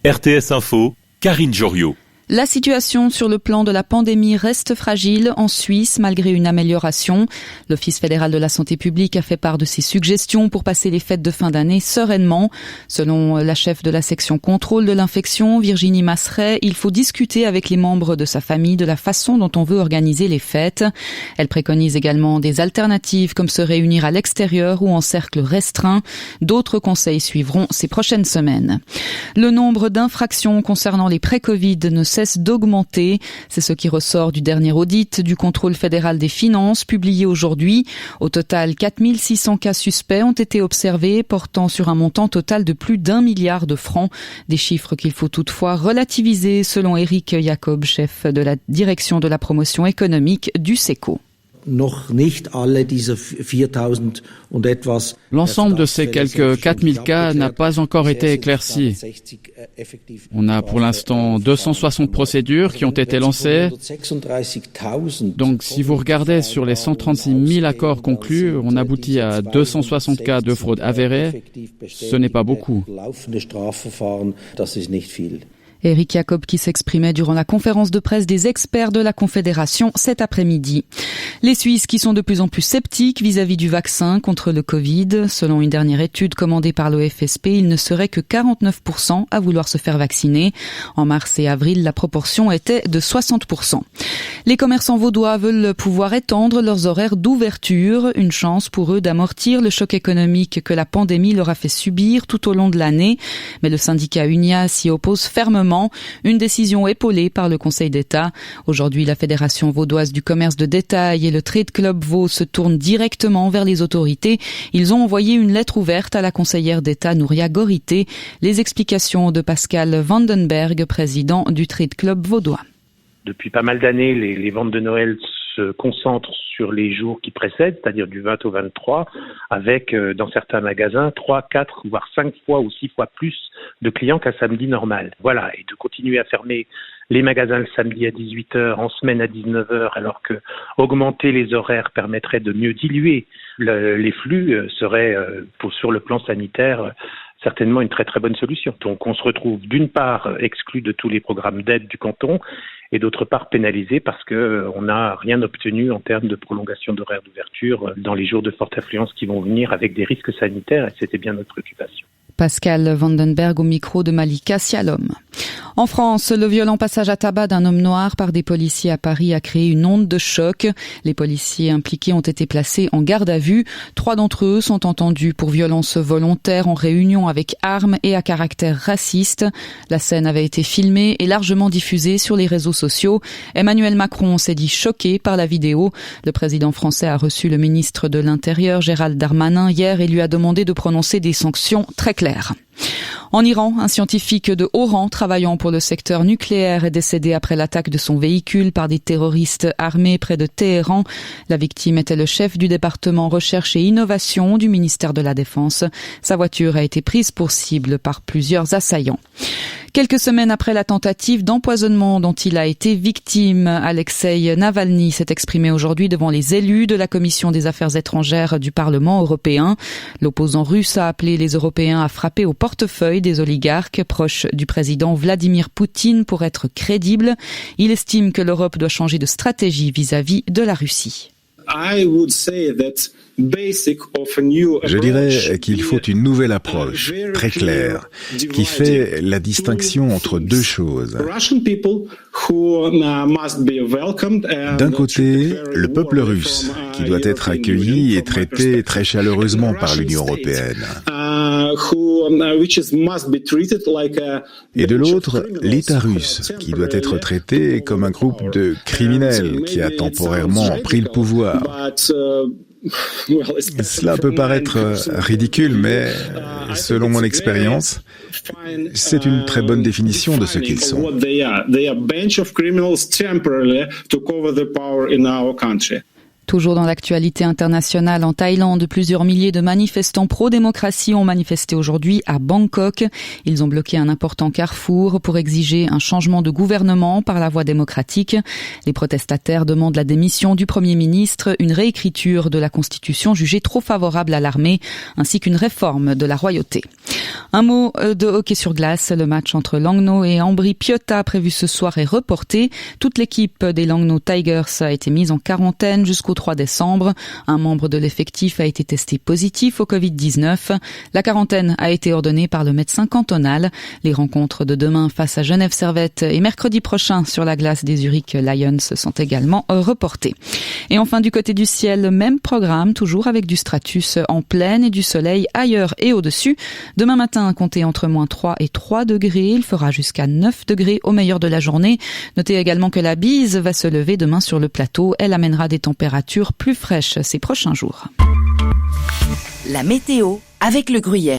RTS Info, Karine Joriot. La situation sur le plan de la pandémie reste fragile en Suisse malgré une amélioration. L'Office fédéral de la santé publique a fait part de ses suggestions pour passer les fêtes de fin d'année sereinement. Selon la chef de la section contrôle de l'infection, Virginie Masseret, il faut discuter avec les membres de sa famille de la façon dont on veut organiser les fêtes. Elle préconise également des alternatives comme se réunir à l'extérieur ou en cercle restreint. D'autres conseils suivront ces prochaines semaines. Le nombre d'infractions concernant les pré-Covid ne cesse d'augmenter. C'est ce qui ressort du dernier audit du contrôle fédéral des finances publié aujourd'hui. Au total, 4600 cas suspects ont été observés, portant sur un montant total de plus d'1 milliard de francs. Des chiffres qu'il faut toutefois relativiser, selon Eric Jacob, chef de la direction de la promotion économique du SECO. L'ensemble de ces quelques 4000 cas n'a pas encore été éclairci. On a pour l'instant 260 procédures qui ont été lancées. Donc si vous regardez sur les 136 000 accords conclus, on aboutit à 260 cas de fraude avérée. Ce n'est pas beaucoup. Eric Jacob qui s'exprimait durant la conférence de presse des experts de la Confédération cet après-midi. Les Suisses qui sont de plus en plus sceptiques vis-à-vis du vaccin contre le Covid. Selon une dernière étude commandée par l'OFSP, il ne serait que 49% à vouloir se faire vacciner. En mars et avril, la proportion était de 60%. Les commerçants vaudois veulent pouvoir étendre leurs horaires d'ouverture. Une chance pour eux d'amortir le choc économique que la pandémie leur a fait subir tout au long de l'année. Mais le syndicat Unia s'y oppose fermement. Une décision épaulée par le Conseil d'État. Aujourd'hui, la Fédération vaudoise du commerce de détail et le Trade Club Vaud se tournent directement vers les autorités. Ils ont envoyé une lettre ouverte à la conseillère d'État Nouria Gorité. Les explications de Pascal Vandenberg, président du Trade Club vaudois. Depuis pas mal d'années, les ventes de Noël se concentrent sur les jours qui précèdent, c'est-à-dire du 20 au 23, avec, dans certains magasins, 3, 4, voire 5 fois ou 6 fois plus de clients qu'un samedi normal. Voilà, et de continuer à fermer les magasins le samedi à 18h, en semaine à 19h, alors que augmenter les horaires permettrait de mieux diluer les flux, serait, sur le plan sanitaire, certainement une très très bonne solution. Donc on se retrouve d'une part exclu de tous les programmes d'aide du canton et d'autre part pénalisé parce qu'on n'a rien obtenu en termes de prolongation d'horaires d'ouverture dans les jours de forte affluence qui vont venir avec des risques sanitaires et c'était bien notre préoccupation. Pascal Vandenberg au micro de Malika Sialom. En France, le violent passage à tabac d'un homme noir par des policiers à Paris a créé une onde de choc. Les policiers impliqués ont été placés en garde à vue. 3 d'entre eux sont entendus pour violence volontaire en réunion avec armes et à caractère raciste. La scène avait été filmée et largement diffusée sur les réseaux sociaux. Emmanuel Macron s'est dit choqué par la vidéo. Le président français a reçu le ministre de l'Intérieur, Gérald Darmanin, hier et lui a demandé de prononcer des sanctions très claires. En Iran, un scientifique de haut rang travaillant pour le secteur nucléaire est décédé après l'attaque de son véhicule par des terroristes armés près de Téhéran. La victime était le chef du département recherche et innovation du ministère de la Défense. Sa voiture a été prise pour cible par plusieurs assaillants. Quelques semaines après la tentative d'empoisonnement dont il a été victime, Alexei Navalny s'est exprimé aujourd'hui devant les élus de la Commission des Affaires étrangères du Parlement européen. L'opposant russe a appelé les Européens à frapper au portefeuille des oligarques proches du président Vladimir Poutine pour être crédibles. Il estime que l'Europe doit changer de stratégie vis-à-vis de la Russie. Je dirais qu'il faut une nouvelle approche, très claire, qui fait la distinction entre deux choses. D'un côté, le peuple russe, qui doit être accueilli et traité très chaleureusement par l'Union européenne. Et de l'autre, l'État russe, qui doit être traité comme un groupe de criminels qui a temporairement pris le pouvoir. Cela peut paraître ridicule, mais selon mon expérience, c'est une très bonne définition de ce qu'ils sont. Toujours dans l'actualité internationale, en Thaïlande, plusieurs milliers de manifestants pro-démocratie ont manifesté aujourd'hui à Bangkok. Ils ont bloqué un important carrefour pour exiger un changement de gouvernement par la voie démocratique. Les protestataires demandent la démission du Premier ministre, une réécriture de la Constitution jugée trop favorable à l'armée, ainsi qu'une réforme de la royauté. Un mot de hockey sur glace. Le match entre Langnau et Ambri Piotta prévu ce soir est reporté. Toute l'équipe des Langnau Tigers a été mise en quarantaine jusqu'au 3 décembre. Un membre de l'effectif a été testé positif au Covid-19. La quarantaine a été ordonnée par le médecin cantonal. Les rencontres de demain face à Genève Servette et mercredi prochain sur la glace des Zurich Lions sont également reportées. Et enfin, du côté du ciel, même programme, toujours avec du stratus en pleine et du soleil ailleurs et au-dessus. Demain matin, comptez entre moins 3 et 3 degrés. Il fera jusqu'à 9 degrés au meilleur de la journée. Notez également que la bise va se lever demain sur le plateau. Elle amènera des températures plus fraîches ces prochains jours. La météo avec Le Gruyère.